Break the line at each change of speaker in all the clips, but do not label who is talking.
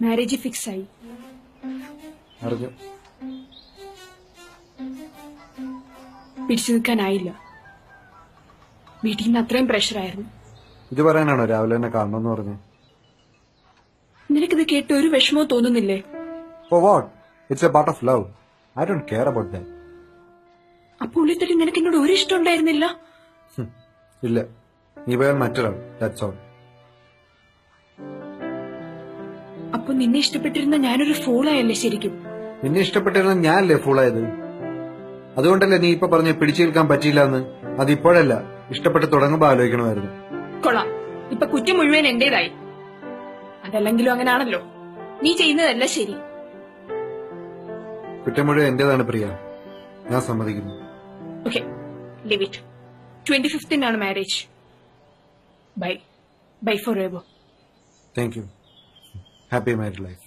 Marriage fix ആയി.
അറിഞ്ഞു.
പിടിച്ചു നിൽക്കാനായില്ല. വീട്ടിൽ നിന്ന് അത്രയും പ്രഷറായിരുന്നു.
ഇത് പറയാനാണോ രാവിലെ തന്നെ കാണണമെന്ന് പറഞ്ഞു?
നിനക്കിത് കേട്ട് ഒരു വിഷമവും തോന്നുന്നില്ലേ?
For what? It's a part of love. I don't care about that.
അപ്പോൾ ഉള്ളിത്തട്ടി നിനക്ക് എന്നോട് ഒരു ഇഷ്ടം ഉണ്ടായിരുന്നില്ല?
ഇല്ല, നീ പോയാൽ മറ്റൊരാൾ. That's all.
അപ്പൊ നിന്നെ ഇഷ്ടപ്പെട്ടിരുന്ന ഞാനൊരു ഫോളായല്ലേ ശരിക്കും?
നിന്നെ ഇഷ്ടപ്പെട്ടിരുന്ന ഞാനല്ലേ ഫൂളായത്? അതുകൊണ്ടല്ലേ നീ ഇപ്പൊ പറഞ്ഞ് പിടിച്ചു നിൽക്കാൻ പറ്റിയില്ല എന്ന്? അതിപ്പോഴല്ല, ഇഷ്ടപ്പെട്ട് തുടങ്ങുമ്പോ ആലോചിക്കണമായിരുന്നു.
കൊള്ളാം, ഇപ്പൊ കുറ്റം മുഴുവൻ എന്റേതായി. അതല്ലെങ്കിലും അങ്ങനാണല്ലോ. നീ ചെയ്യുന്നതല്ല ശരി.
കുറ്റം മുഴുവൻ എന്റേതാണ് പ്രിയ, ഞാൻ സമ്മതിക്കുന്നു.
Okay, leave it. 25th marriage. Bye bye for ever.
Thank you. Happy married life.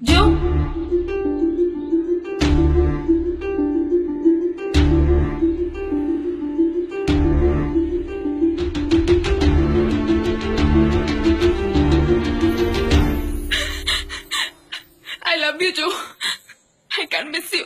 Joe? I love you, Joe. I can't miss you.